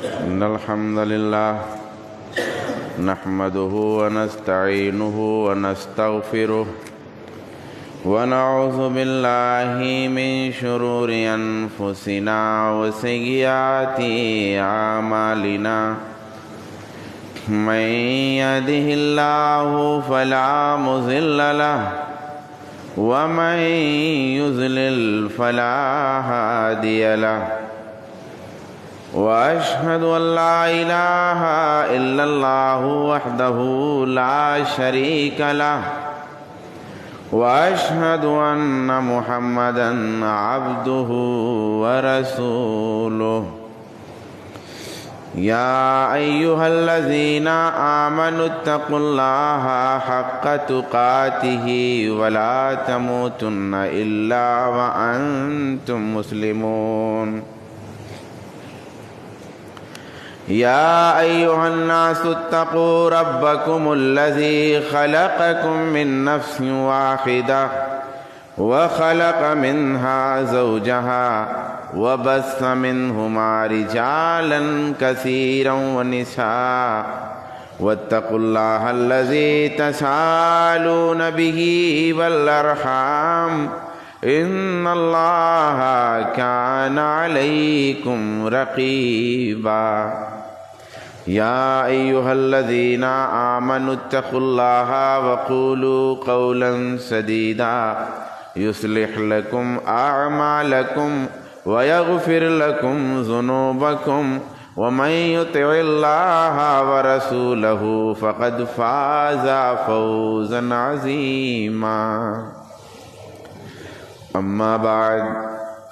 إن الحمد لله نحمده ونستعينه ونستغفره ونعوذ بالله من شرور أنفسنا وسيئات أعمالنا من يهده الله فلا مضل له ومن يضلل فلا هادي له وأشهد أن لا إله إلا الله وحده لا شريك له وأشهد أن محمدا عبده ورسوله يا أيها الذين آمنوا اتقوا الله حق تقاته ولا تموتن إلا وأنتم مسلمون يا أيها الناس اتقوا ربكم الذي خلقكم من نفس واحدة وخلق منها زوجها وبث منهما رجالا كثيرا ونساء واتقوا الله الذي تساءلون به والأرحام إن الله كان عليكم رقيبا يا أيها الذين آمنوا اتقوا الله وقولوا قولا سديدا يصلح لكم أعمالكم ويغفر لكم ذنوبكم ومن يطع الله ورسوله فقد فاز فوزا عظيما أما بعد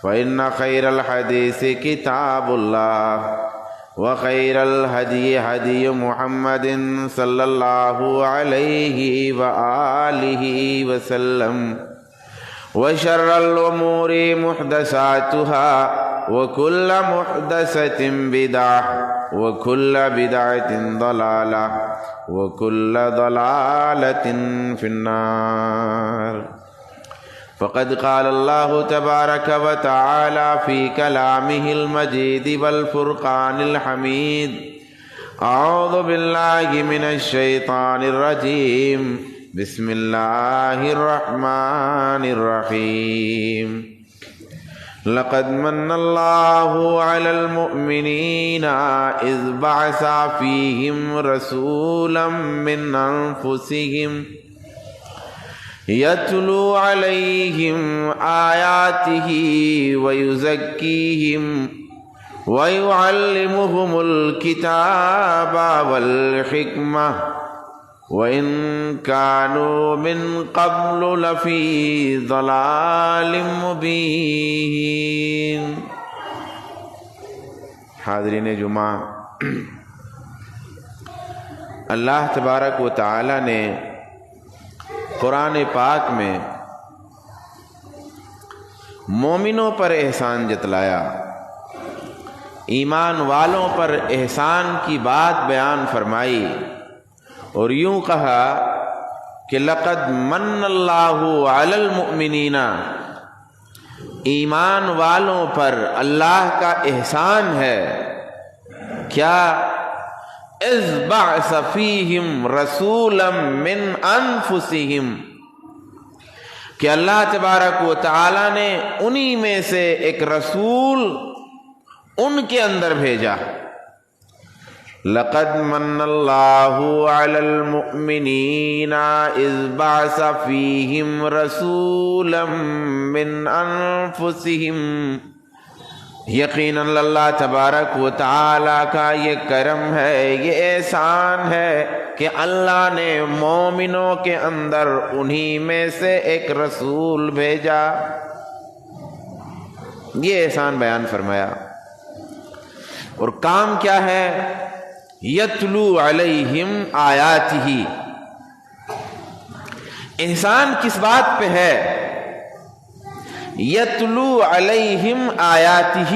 فإن خير الحديث كتاب الله وخير الهدي هدي محمد صلى الله عليه وآله وسلم وشر الأمور محدثاتها وكل محدثة بدعة وكل بدعة ضلالة وكل ضلالة في النار فقد قال الله تبارك وتعالى في كلامه المجيد والفرقان الحميد أعوذ بالله من الشيطان الرجيم بسم الله الرحمن الرحيم لقد من الله على المؤمنين إذ بعث فيهم رسولا من أنفسهم يتلو عليهم آياته ويزكيهم ويعلمهم الكتاب والحكمة وإن كانوا من قبل لفي ضلال مبين. حاضرین جمعہ، اللہ تبارک و تعالی نے قرآن پاک میں مومنوں پر احسان جتلایا، ایمان والوں پر احسان کی بات بیان فرمائی اور یوں کہا کہ لقد من اللہ علی المؤمنین، ایمان والوں پر اللہ کا احسان ہے. کیا؟ اذ بعث فیہم رسولا من انفسہم، کہ اللہ تبارک و تعالی نے انہی میں سے ایک رسول ان کے اندر بھیجا. لقد من اللہ علی المؤمنین اذ بعث فیہم رسولا من انفسہم. یقیناً اللہ تبارک و تعالی کا یہ کرم ہے، یہ احسان ہے کہ اللہ نے مومنوں کے اندر انہی میں سے ایک رسول بھیجا. یہ احسان بیان فرمایا. اور کام کیا ہے؟ یتلو علیہم آیاتہ. احسان کس بات پہ ہے؟ یتلو علیہم آیاتہ،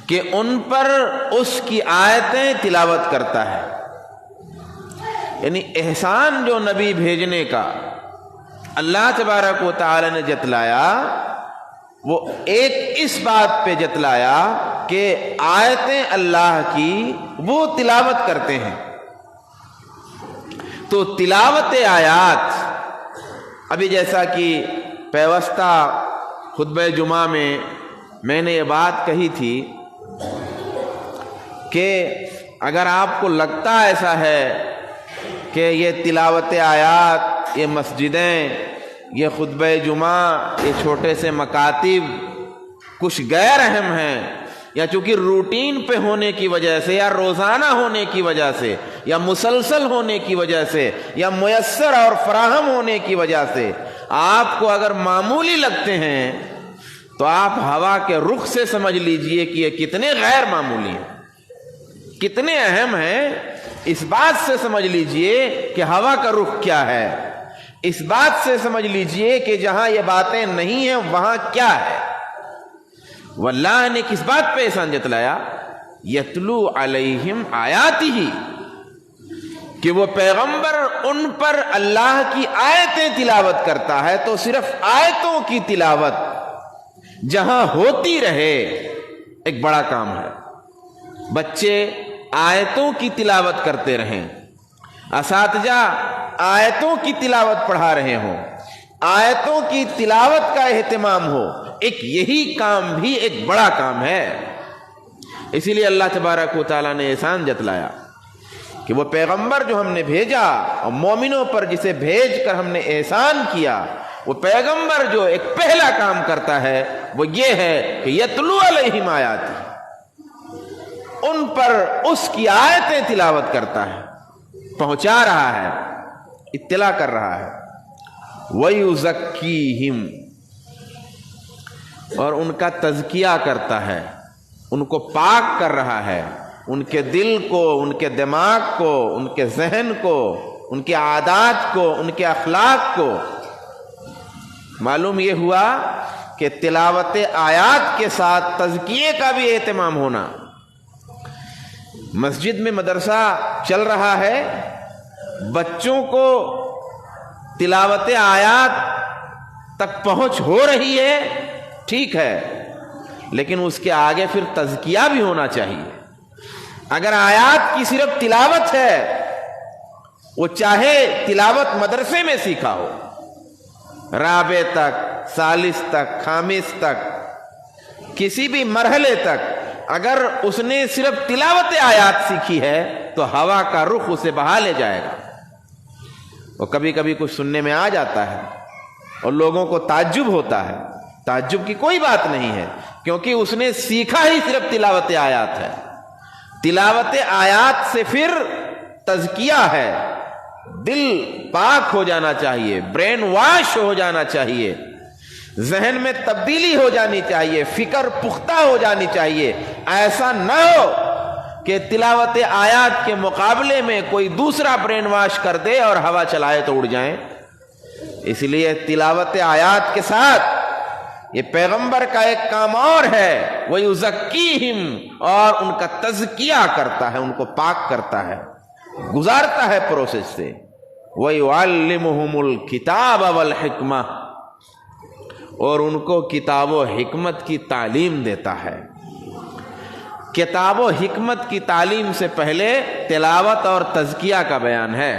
کہ ان پر اس کی آیتیں تلاوت کرتا ہے. یعنی احسان جو نبی بھیجنے کا اللہ تبارک و تعالی نے جتلایا، وہ ایک اس بات پہ جتلایا کہ آیتیں اللہ کی وہ تلاوت کرتے ہیں. تو تلاوت آیات، ابھی جیسا کہ پیوستہ خطبہ جمعہ میں نے یہ بات کہی تھی کہ اگر آپ کو لگتا ایسا ہے کہ یہ تلاوت آیات، یہ مسجدیں، یہ خطبہ جمعہ، یہ چھوٹے سے مکاتب کچھ غیر اہم ہیں، یا چونکہ روٹین پہ ہونے کی وجہ سے، یا روزانہ ہونے کی وجہ سے، یا مسلسل ہونے کی وجہ سے، یا میسر اور فراہم ہونے کی وجہ سے آپ کو اگر معمولی لگتے ہیں تو آپ ہوا کے رخ سے سمجھ لیجئے کہ یہ کتنے غیر معمولی ہیں، کتنے اہم ہیں. اس بات سے سمجھ لیجئے کہ ہوا کا رخ کیا ہے، اس بات سے سمجھ لیجئے کہ جہاں یہ باتیں نہیں ہیں وہاں کیا ہے. واللہ نے کس بات پہ احسان جتلایا؟ یتلو علیہم آیاتہ، کہ وہ پیغمبر ان پر اللہ کی آیتیں تلاوت کرتا ہے. تو صرف آیتوں کی تلاوت جہاں ہوتی رہے ایک بڑا کام ہے. بچے آیتوں کی تلاوت کرتے رہیں، اساتذہ آیتوں کی تلاوت پڑھا رہے ہوں، آیتوں کی تلاوت کا اہتمام ہو، ایک یہی کام بھی ایک بڑا کام ہے. اسی لیے اللہ تبارک و تعالیٰ نے احسان جتلایا کہ وہ پیغمبر جو ہم نے بھیجا اور مومنوں پر جسے بھیج کر ہم نے احسان کیا، وہ پیغمبر جو ایک پہلا کام کرتا ہے وہ یہ ہے کہ یتلو علیہم آیاتہ، ان پر اس کی آیتیں تلاوت کرتا ہے، پہنچا رہا ہے، اطلاع کر رہا ہے. وَيُزَكِّيهِمْ، اور ان کا تزکیہ کرتا ہے، ان کو پاک کر رہا ہے، ان کے دل کو، ان کے دماغ کو، ان کے ذہن کو، ان کے عادات کو، ان کے اخلاق کو. معلوم یہ ہوا کہ تلاوت آیات کے ساتھ تزکیے کا بھی اہتمام ہونا. مسجد میں مدرسہ چل رہا ہے، بچوں کو تلاوت آیات تک پہنچ ہو رہی ہے، ٹھیک ہے، لیکن اس کے آگے پھر تزکیہ بھی ہونا چاہیے. اگر آیات کی صرف تلاوت ہے، وہ چاہے تلاوت مدرسے میں سیکھا ہو، رابع تک، ثالث تک، خامس تک، کسی بھی مرحلے تک، اگر اس نے صرف تلاوت آیات سیکھی ہے تو ہوا کا رخ اسے بہا لے جائے گا. اور کبھی کبھی کچھ سننے میں آ جاتا ہے اور لوگوں کو تعجب ہوتا ہے. تعجب کی کوئی بات نہیں ہے، کیونکہ اس نے سیکھا ہی صرف تلاوت آیات ہے. تلاوت آیات سے پھر تزکیہ ہے، دل پاک ہو جانا چاہیے، برین واش ہو جانا چاہیے، ذہن میں تبدیلی ہو جانی چاہیے، فکر پختہ ہو جانی چاہیے. ایسا نہ ہو کہ تلاوت آیات کے مقابلے میں کوئی دوسرا برین واش کر دے اور ہوا چلائے تو اڑ جائیں. اس لیے تلاوت آیات کے ساتھ یہ پیغمبر کا ایک کام اور ہے، وَيُزَكِّيهِمْ، اور ان کا تزکیہ کرتا ہے، ان کو پاک کرتا ہے، گزارتا ہے پروسیس سے. وَيُعَلِّمُهُمُ الْكِتَابَ وَالْحِكْمَةَ، اور ان کو کتاب و حکمت کی تعلیم دیتا ہے. کتاب و حکمت کی تعلیم سے پہلے تلاوت اور تزکیہ کا بیان ہے،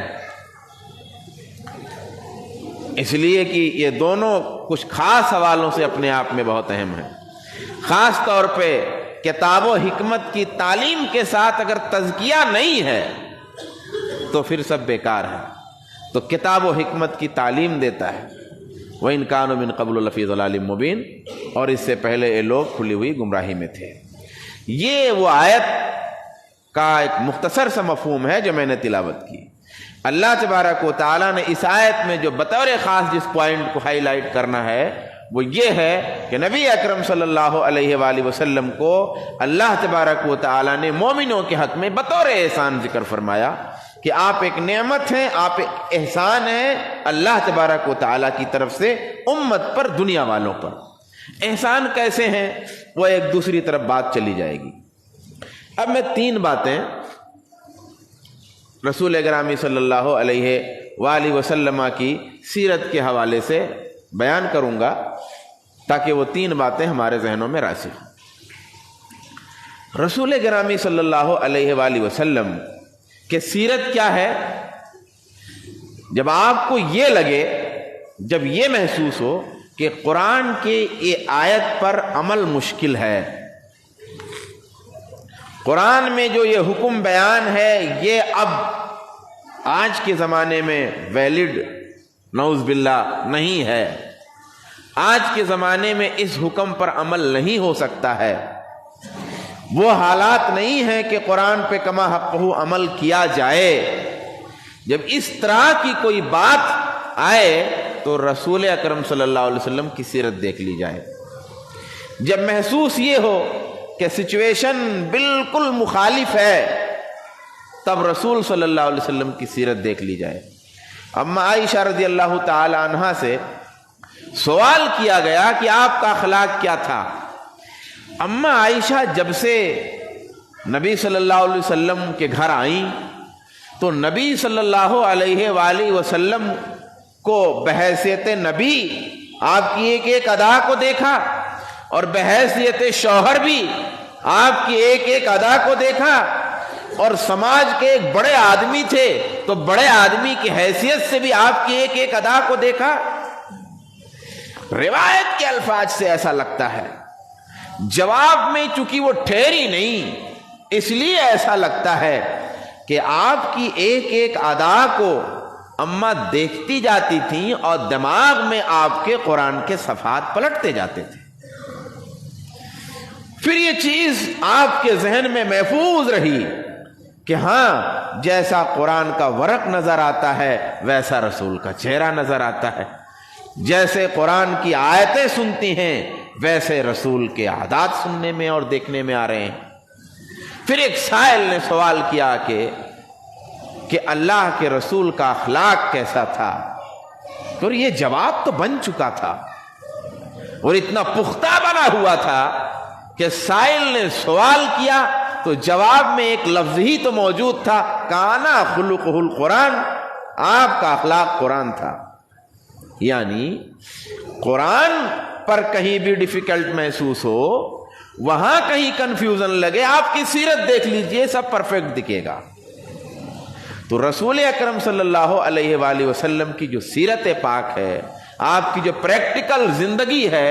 اس لیے کہ یہ دونوں کچھ خاص حوالوں سے اپنے آپ میں بہت اہم ہیں. خاص طور پہ کتاب و حکمت کی تعلیم کے ساتھ اگر تزکیہ نہیں ہے تو پھر سب بیکار ہے. تو کتاب و حکمت کی تعلیم دیتا ہے. وَإِنْ كَانُوا مِنْ قَبْلُ لَفِي ضَلَالٍ مُبِينٍ، اور اس سے پہلے یہ لوگ کھلی ہوئی گمراہی میں تھے. یہ وہ آیت کا ایک مختصر سا مفہوم ہے جو میں نے تلاوت کی. اللہ تبارک و تعالیٰ نے اس آیت میں جو بطور خاص جس پوائنٹ کو ہائی لائٹ کرنا ہے وہ یہ ہے کہ نبی اکرم صلی اللہ علیہ وآلہ وسلم کو اللہ تبارک و تعالیٰ نے مومنوں کے حق میں بطور احسان ذکر فرمایا کہ آپ ایک نعمت ہیں، آپ ایک احسان ہیں اللہ تبارک و تعالیٰ کی طرف سے امت پر، دنیا والوں پر. احسان کیسے ہیں وہ ایک دوسری طرف بات چلی جائے گی. اب میں 3 باتیں رسول اکرم صلی اللہ علیہ وآلہ وسلم کی سیرت کے حوالے سے بیان کروں گا تاکہ وہ 3 باتیں ہمارے ذہنوں میں راسخ ہوں. رسول گرامی صلی اللہ علیہ وآلہ وسلم کہ سیرت کیا ہے؟ جب آپ کو یہ لگے، جب یہ محسوس ہو کہ قرآن کی یہ آیت پر عمل مشکل ہے، قرآن میں جو یہ حکم بیان ہے یہ اب آج کے زمانے میں ویلڈ نعوذ باللہ نہیں ہے، آج کے زمانے میں اس حکم پر عمل نہیں ہو سکتا ہے، وہ حالات نہیں ہیں کہ قرآن پہ کما حقہ عمل کیا جائے، جب اس طرح کی کوئی بات آئے تو رسول اکرم صلی اللہ علیہ وسلم کی سیرت دیکھ لی جائے۔ جب محسوس یہ ہو کہ سچویشن بالکل مخالف ہے، تب رسول صلی اللہ علیہ وسلم کی سیرت دیکھ لی جائے۔ اما عائشہ رضی اللہ تعالی عنہا سے سوال کیا گیا کہ آپ کا اخلاق کیا تھا؟ اما عائشہ جب سے نبی صلی اللہ علیہ وسلم کے گھر آئیں تو نبی صلی اللہ علیہ وآلہ وسلم کو بحیثیت نبی آپ کی ایک ایک ادا کو دیکھا، اور بحیثیت شوہر بھی آپ کی ایک ایک ادا کو دیکھا، اور سماج کے ایک بڑے آدمی تھے تو بڑے آدمی کی حیثیت سے بھی آپ کی ایک ایک ادا کو دیکھا۔ روایت کے الفاظ سے ایسا لگتا ہے، جواب میں چونکہ وہ ٹھہری نہیں اس لیے ایسا لگتا ہے کہ آپ کی ایک ایک ادا کو اماں دیکھتی جاتی تھیں اور دماغ میں آپ کے قرآن کے صفحات پلٹتے جاتے تھے، پھر یہ چیز آپ کے ذہن میں محفوظ رہی کہ ہاں جیسا قرآن کا ورق نظر آتا ہے ویسا رسول کا چہرہ نظر آتا ہے، جیسے قرآن کی آیتیں سنتی ہیں ویسے رسول کے عادات سننے میں اور دیکھنے میں آ رہے ہیں۔ پھر ایک سائل نے سوال کیا کہ اللہ کے رسول کا اخلاق کیسا تھا، اور یہ جواب تو بن چکا تھا اور اتنا پختہ بنا ہوا تھا کہ سائل نے سوال کیا تو جواب میں ایک لفظ ہی تو موجود تھا، کانا خلقہ القرآن، آپ کا اخلاق قرآن تھا۔ یعنی قرآن پر کہیں بھی ڈیفیکلٹ محسوس ہو، وہاں کہیں کنفیوژن لگے، آپ کی سیرت دیکھ لیجئے سب پرفیکٹ دکھے گا۔ تو رسول اکرم صلی اللہ علیہ وآلہ وسلم کی جو سیرت پاک ہے، آپ کی جو پریکٹیکل زندگی ہے،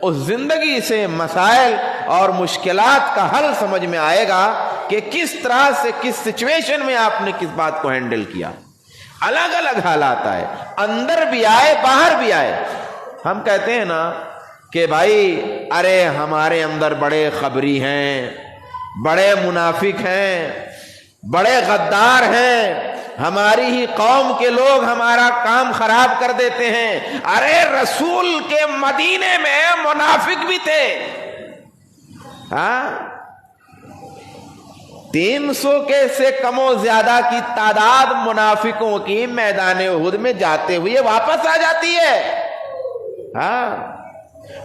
اس زندگی سے مسائل اور مشکلات کا حل سمجھ میں آئے گا کہ کس طرح سے کس سچویشن میں آپ نے کس بات کو ہینڈل کیا۔ الگ الگ حالات آئے، اندر بھی آئے باہر بھی آئے۔ ہم کہتے ہیں نا کہ بھائی ارے ہمارے اندر بڑے خبری ہیں، بڑے منافق ہیں، بڑے غدار ہیں، ہماری ہی قوم کے لوگ ہمارا کام خراب کر دیتے ہیں۔ ارے رسول کے مدینے میں منافق بھی تھے، ہاں 300 کے سے کم و زیادہ کی تعداد منافقوں کی میدان احد میں جاتے ہوئے واپس آ جاتی ہے۔ ہاں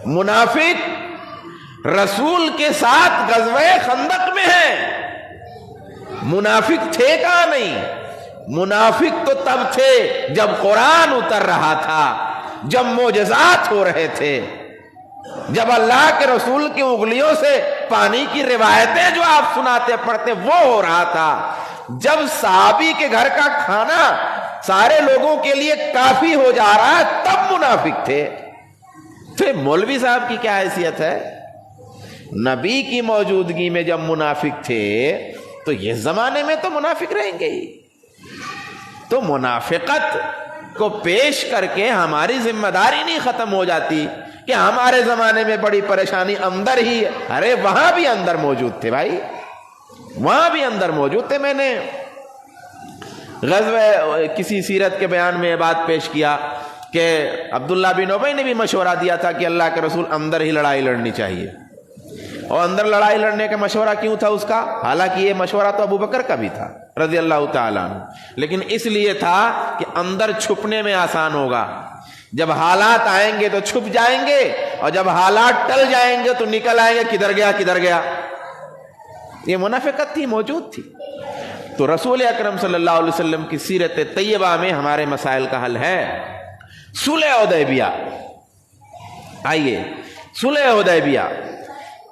منافق رسول کے ساتھ غزوہ خندق میں ہیں، منافق تھے کہاں نہیں؟ منافق تو تب تھے جب قرآن اتر رہا تھا، جب معجزات ہو رہے تھے، جب اللہ کے رسول کی انگلیوں سے پانی کی روایتیں جو آپ سناتے پڑھتے وہ ہو رہا تھا، جب صحابی کے گھر کا کھانا سارے لوگوں کے لیے کافی ہو جا رہا ہے تب منافق تھے۔ تو مولوی صاحب کی کیا حیثیت ہے؟ نبی کی موجودگی میں جب منافق تھے تو یہ زمانے میں تو منافق رہیں گے ہی۔ تو منافقت کو پیش کر کے ہماری ذمہ داری نہیں ختم ہو جاتی کہ ہمارے زمانے میں بڑی پریشانی اندر ہی ہے۔ ارے وہاں بھی اندر موجود تھے بھائی، وہاں بھی اندر موجود تھے۔ میں نے غزوہ کسی سیرت کے بیان میں یہ بات پیش کیا کہ عبداللہ بن ابی نے بھی مشورہ دیا تھا کہ اللہ کے رسول اندر ہی لڑائی لڑنی چاہیے، اور اندر لڑائی لڑنے کا مشورہ کیوں تھا اس کا؟ حالانکہ یہ مشورہ تو ابو بکر کا بھی تھا رضی اللہ تعالیٰ عنہ، لیکن اس لیے تھا کہ اندر چھپنے میں آسان ہوگا، جب حالات آئیں گے تو چھپ جائیں گے، اور جب حالات ٹل جائیں گے تو نکل آئیں گے کدھر گیا کدھر گیا۔ یہ منافقت تھی، موجود تھی۔ تو رسول اکرم صلی اللہ علیہ وسلم کی سیرت طیبہ میں ہمارے مسائل کا حل ہے۔ صلح حدیبیہ، آئیے صلح حدیبیہ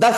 10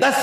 10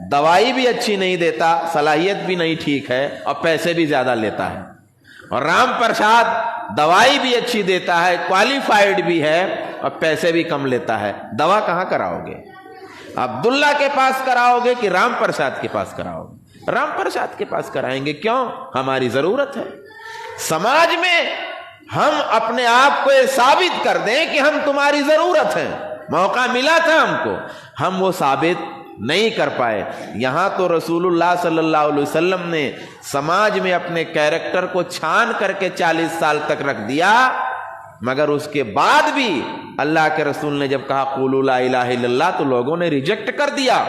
دوائی بھی اچھی نہیں دیتا، صلاحیت بھی نہیں ٹھیک ہے اور پیسے بھی زیادہ لیتا ہے. اور رام پرساد دوائی بھی اچھی دیتا ہے، کوالیفائڈ بھی ہے اور پیسے بھی کم لیتا ہے. دوا کہاں کراؤ گے؟ عبداللہ کے پاس کراؤ گے کہ رام پرساد کے پاس کراؤ گے؟ رام پرساد کے پاس کرائیں گے. کیوں؟ ہماری ضرورت ہے. سماج میں ہم اپنے آپ کو یہ ثابت کر دیں کہ ہم تمہاری ضرورت ہیں. موقع ملا تھا ہم کو، ہم وہ ثابت نہیں کر پائے. یہاں تو رسول اللہ صلی اللہ علیہ وسلم نے سماج میں اپنے کیریکٹر کو چھان کر کے 40 سال تک رکھ دیا، مگر اس کے بعد بھی اللہ کے رسول نے جب کہا قولوا لا الہ الا اللہ تو لوگوں نے ریجیکٹ کر دیا.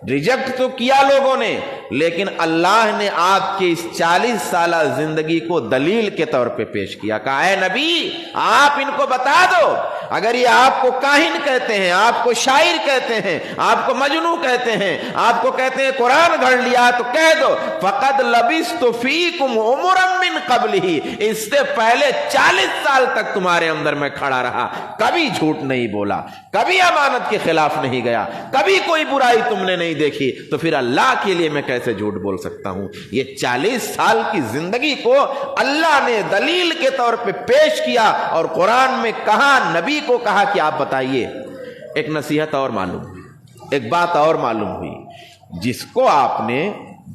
ریجیکٹ تو کیا لوگوں نے، لیکن اللہ نے آپ کی اس 40 سالہ زندگی کو دلیل کے طور پہ پیش کیا. کہا اے نبی آپ ان کو بتا دو، اگر یہ آپ کو کاہن کہتے ہیں، آپ کو شاعر کہتے ہیں، آپ کو مجنو کہتے ہیں، آپ کو کہتے ہیں قرآن گھڑ لیا، تو کہہ دو فقد لبثت فیکم عمرا من قبلہ، اس سے پہلے 40 سال تک تمہارے اندر میں کھڑا رہا، کبھی جھوٹ نہیں بولا، کبھی امانت کے خلاف نہیں گیا، کبھی کوئی برائی تم نے نہیں دیکھی، تو پھر اللہ کے لیے میں کیسے جھوٹ بول سکتا ہوں؟ یہ 40 سال کی زندگی کو اللہ نے دلیل کے طور پہ پیش کیا اور قرآن میں کہا، نبی کو کہا کہ آپ بتائیے. ایک نصیحت اور معلوم ہوئی، ایک بات اور معلوم ہوئی، جس کو آپ نے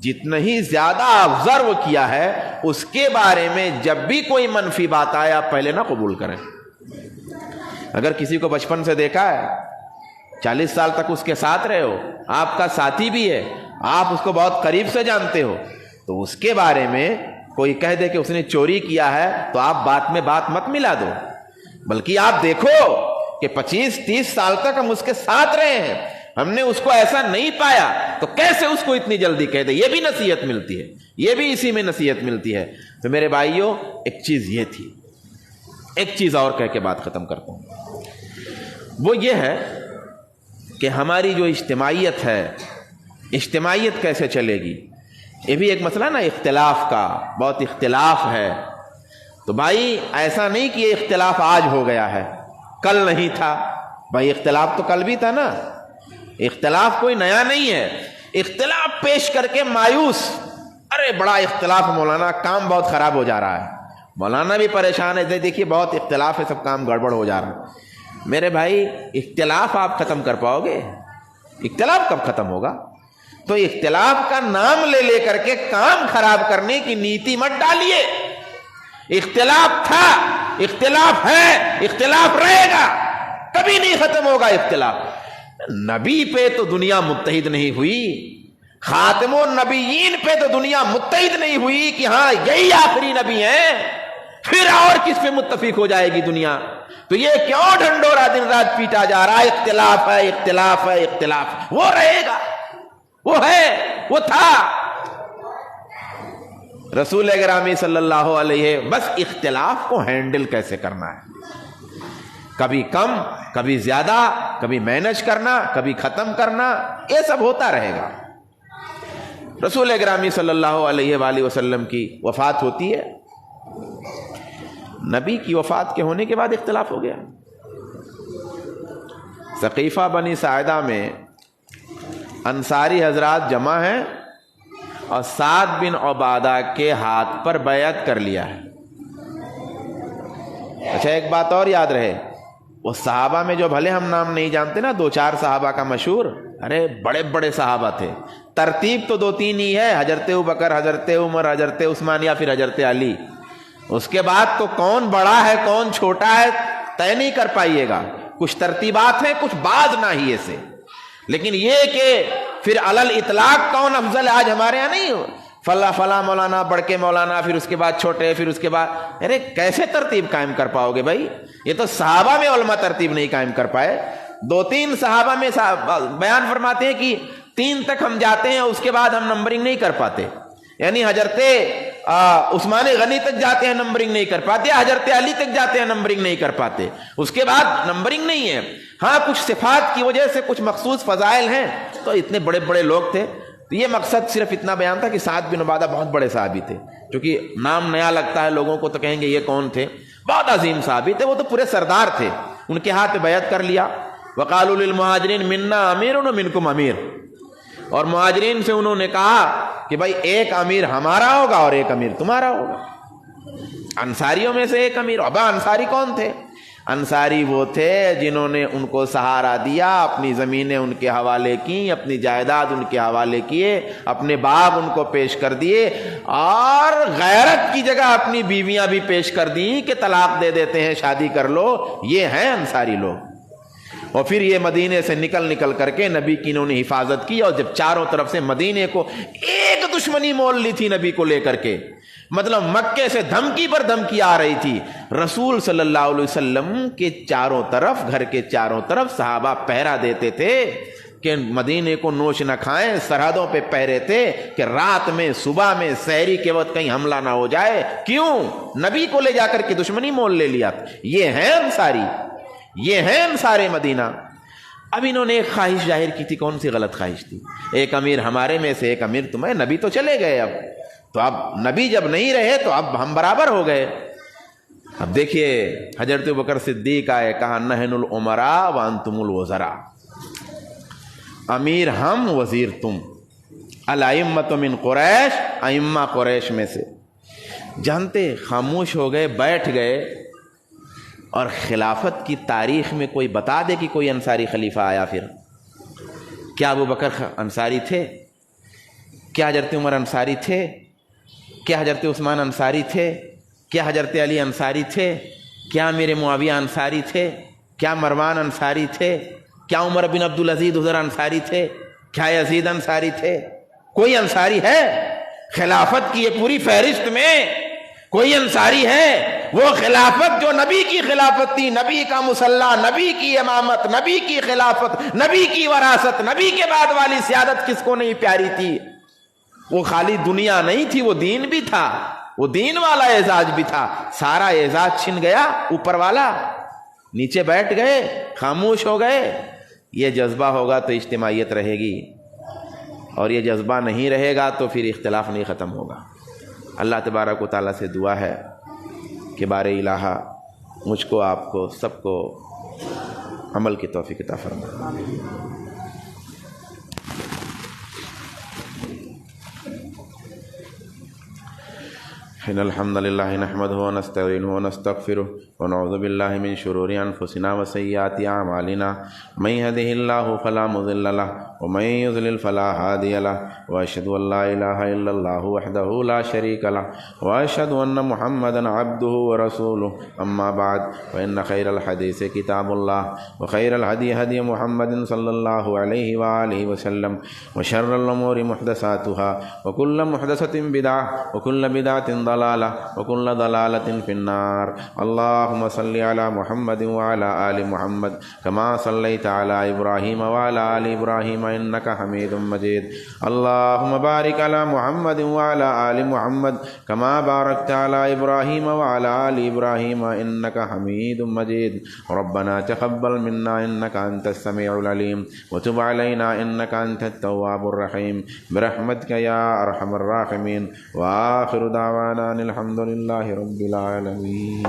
جتنا ہی زیادہ آبزرو کیا ہے اس کے بارے میں جب بھی کوئی منفی بات آئے آپ پہلے نہ قبول کریں. اگر کسی کو بچپن سے دیکھا ہے، 40 سال تک اس کے ساتھ رہے ہو، آپ کا ساتھی بھی ہے، آپ اس کو بہت قریب سے جانتے ہو، تو اس کے بارے میں کوئی کہہ دے کہ اس نے چوری کیا ہے تو آپ بات میں بات مت ملا دو، بلکہ آپ دیکھو کہ 25-30 سال تک ہم اس کے ساتھ رہے ہیں، ہم نے اس کو ایسا نہیں پایا، تو کیسے اس کو اتنی جلدی کہہ دے؟ یہ بھی نصیحت ملتی ہے، یہ بھی اسی میں نصیحت ملتی ہے. تو میرے بھائیوں ایک چیز یہ تھی، ایک چیز اور کہہ کے بات ختم کرتا ہوں. وہ یہ ہے کہ ہماری جو اجتماعیت ہے، اجتماعیت کیسے چلے گی؟ یہ بھی ایک مسئلہ نا اختلاف کا، بہت اختلاف ہے. تو بھائی ایسا نہیں کہ یہ اختلاف آج ہو گیا ہے، کل نہیں تھا. بھائی اختلاف تو کل بھی تھا نا، اختلاف کوئی نیا نہیں ہے. اختلاف پیش کر کے مایوس، ارے بڑا اختلاف مولانا، کام بہت خراب ہو جا رہا ہے. مولانا بھی پریشان ہے، دیکھیے بہت اختلاف ہے، سب کام گڑبڑ ہو جا رہا ہے. میرے بھائی اختلاف آپ ختم کر پاؤ گے؟ اختلاف کب ختم ہوگا؟ تو اختلاف کا نام لے لے کر کے کام خراب کرنے کی نیتی مت ڈالیے. اختلاف تھا، اختلاف ہے، اختلاف رہے گا، کبھی نہیں ختم ہوگا اختلاف. نبی پہ تو دنیا متحد نہیں ہوئی، خاتم النبیین پہ تو دنیا متحد نہیں ہوئی کہ ہاں یہی آخری نبی ہیں، پھر اور کس پہ متفق ہو جائے گی دنیا؟ تو یہ کیوں ڈھنڈورا دن رات پیٹا جا رہا ہے؟ اختلاف ہے، اختلاف ہے، اختلاف. وہ رہے گا، وہ ہے، وہ تھا. رسول گرامی صلی اللہ علیہ، بس اختلاف کو ہینڈل کیسے کرنا ہے، کبھی کم، کبھی زیادہ، کبھی مینج کرنا، کبھی ختم کرنا، یہ سب ہوتا رہے گا. رسول گرامی صلی اللہ علیہ وآلہ وسلم کی وفات ہوتی ہے. نبی کی وفات کے ہونے کے بعد اختلاف ہو گیا. ثقیفہ بنی ساعدہ میں انصاری حضرات جمع ہیں اور سعد بن عبادہ کے ہاتھ پر بیعت کر لیا ہے. اچھا ایک بات اور یاد رہے، وہ صحابہ میں جو بھلے ہم نام نہیں جانتے نا، 2-4 صحابہ کا مشہور، ارے بڑے بڑے صحابہ تھے. ترتیب تو 2-3 ہی ہے، حضرت ابوبکر، حضرت عمر، حضرت عثمان یا پھر حضرت علی. اس کے بعد تو کون بڑا ہے کون چھوٹا ہے طے نہیں کر پائیے گا. کچھ ترتیبات ہیں، کچھ بعض ناحیے سے، لیکن یہ کہ پھر علل اطلاق کون افضل ہے آج ہمارے یہاں نہیں ہو، فلاں مولانا، بڑھ کے مولانا، پھر اس کے بعد چھوٹے، پھر اس کے بعد، ارے کیسے ترتیب قائم کر پاؤ گے بھائی؟ یہ تو صحابہ میں علماء ترتیب نہیں قائم کر پائے. 2-3 صحابہ میں بیان فرماتے ہیں کہ 3 تک ہم جاتے ہیں، اس کے بعد ہم نمبرنگ نہیں کر پاتے. یعنی حضرت عثمان غنی تک جاتے ہیں، نمبرنگ نہیں کر پاتے، حضرت علی تک جاتے ہیں، نمبرنگ نہیں کر پاتے، اس کے بعد نمبرنگ نہیں ہے. ہاں کچھ صفات کی وجہ سے کچھ مخصوص فضائل ہیں، تو اتنے بڑے بڑے لوگ تھے. تو یہ مقصد صرف اتنا بیان تھا کہ سعد بن عبادہ بہت بڑے صحابی تھے. کیونکہ نام نیا لگتا ہے لوگوں کو تو کہیں گے یہ کون تھے، بہت عظیم صحابی تھے، وہ تو پورے سردار تھے. ان کے ہاتھ پہ بیعت کر لیا. وقالوا للمہاجرین منا امیر ومنکم امیر. اور مہاجرین سے انہوں نے کہا کہ بھائی ایک امیر ہمارا ہوگا اور ایک امیر تمہارا ہوگا۔ انصاریوں میں سے ایک امیر۔ اب انصاری کون تھے؟ انصاری وہ تھے جنہوں نے ان کو سہارا دیا، اپنی زمینیں ان کے حوالے کی، اپنی جائیداد ان کے حوالے کیے، اپنے باغ ان کو پیش کر دیے، اور غیرت کی جگہ اپنی بیویاں بھی پیش کر دیں کہ طلاق دے دیتے ہیں، شادی کر لو۔ یہ ہیں انصاری لوگ۔ اور پھر یہ مدینے سے نکل کر کے نبی کی انہوں نے حفاظت کی، اور جب چاروں طرف سے مدینے کو ایک دشمنی مول لی تھی نبی کو لے کر کے، مطلب مکے سے دھمکی پر دھمکی آ رہی تھی، رسول صلی اللہ علیہ وسلم کے چاروں طرف، گھر کے چاروں طرف صحابہ پہرا دیتے تھے کہ مدینے کو نوش نہ کھائیں، سرحدوں پہ پہرے تھے کہ رات میں، صبح میں، سحری کے وقت کہیں حملہ نہ ہو جائے۔ کیوں؟ نبی کو لے جا کر کے دشمنی مول لے لیا۔ یہ ہیں انصاری، یہ ہیں انصار مدینہ۔ اب انہوں نے ایک خواہش ظاہر کی تھی۔ کون سی غلط خواہش تھی؟ ایک امیر ہمارے میں سے، ایک امیر تمہیں۔ نبی تو چلے گئے، اب تو اب نبی جب نہیں رہے تو اب ہم برابر ہو گئے۔ اب دیکھیے حضرت ابوبکر صدیق آئے، کہا نحن الامراء وانتم الوزراء، امیر ہم، وزیر تم، الائمۃ من قریش، ائمہ قریش میں سے۔ جانتے، خاموش ہو گئے، بیٹھ گئے۔ اور خلافت کی تاریخ میں کوئی بتا دے کہ کوئی انصاری خلیفہ آیا پھر؟ کیا ابوبکر انصاری تھے؟ کیا حضرت عمر انصاری تھے؟ کیا حضرت عثمان انصاری تھے؟ کیا حضرت علی انصاری تھے؟ کیا امیر معاویہ انصاری تھے؟ کیا مروان انصاری تھے؟ کیا عمر بن عبدالعزیز حضر انصاری تھے؟ کیا یزید انصاری تھے؟ کوئی انصاری ہے خلافت کی یہ پوری فہرست میں؟ کوئی انصاری ہے؟ وہ خلافت جو نبی کی خلافت تھی، نبی کا مصلی، نبی کی امامت، نبی کی خلافت، نبی کی وراثت، نبی کے بعد والی سیادت کس کو نہیں پیاری تھی؟ وہ خالی دنیا نہیں تھی، وہ دین بھی تھا، وہ دین والا اعزاز بھی تھا۔ سارا اعزاز چھن گیا، اوپر والا نیچے بیٹھ گئے، خاموش ہو گئے۔ یہ جذبہ ہوگا تو اجتماعیت رہے گی، اور یہ جذبہ نہیں رہے گا تو پھر اختلاف نہیں ختم ہوگا۔ اللہ تبارک و تعالیٰ سے دعا ہے کہ بار الہ مجھ کو، آپ کو، سب کو عمل کی توفیق عطا فرمائے۔ ان الحمد لله نحمده ونستعينه ونستغفره ونعوذ بالله من شرور انفسنا وسيئات اعمالنا، من يهده الله فلا مضل له ومن يضلل فلا هادي له، واشهد ان لا اله الا الله وحده لا شريك له، واشهد ان محمدا عبده ورسوله، اما بعد فان خير الحديث كتاب الله، وخير الهدي هدي محمد صلى الله عليه واله وسلم، وشر الامور محدثاتها، وكل محدثة بدعة، وكل بدعة ضلالة، وكل ضلالة في النار۔ اللهم صل على محمد وعلى آل محمد كما صليت على إبراهيم وعلى آل إبراهيم إنك حميد مجيد۔ اللهم بارك على محمد وعلى آل محمد كما باركت على إبراهيم وعلى آل إبراهيم إنك حميد مجيد۔ ربنا تقبل منا إنك أنت السميع العليم، وتب علينا إنك أنت التواب الرحيم، برحمتك يا أرحم الراحمين۔ وآخر دعوانا الحمد لله رب العالمين۔